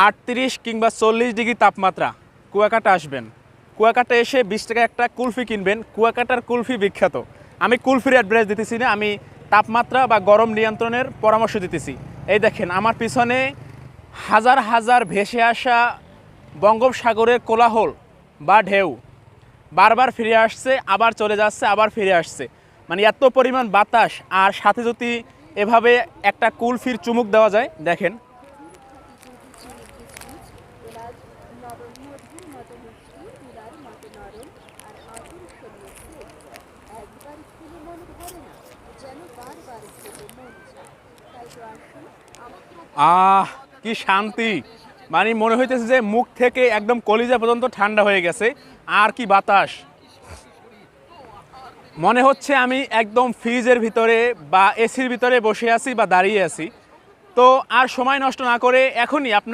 38 কিংবা 40 ডিগ্রি তাপমাত্রা, কুয়াকাটা আসবেন। কুয়াকাটা এসে 20 টাকা একটা কুলফি কিনবেন। কুয়াকাটার কুলফি বিখ্যাত। আমি কুলফির অ্যাডভাইস দিতেছি না, আমি তাপমাত্রা বা গরম নিয়ন্ত্রণের পরামর্শ দিতেছি। এই দেখেন আমার পিছনে হাজার হাজার ভেসে আসা বঙ্গোপসাগরের কোলাহল বা ঢেউ বারবার ফিরে আসছে, আবার চলে যাচ্ছে, আবার ফিরে আসছে। মানে এত পরিমাণ বাতাস, আর সাথে যদি এভাবে একটা কুলফির চুমুক দেওয়া যায়, দেখেন কি শান্তি। মানে মনে হইতেছে যে মুখ থেকে একদম কলিজা পর্যন্ত ঠান্ডা হয়ে গেছে। আর কি বাতাস, মনে হচ্ছে আমি একদম ফ্রিজের ভিতরে বা এসির ভিতরে বসে আছি বা দাঁড়িয়ে আছি। তো আর সময় নষ্ট না করে এখনই আপনার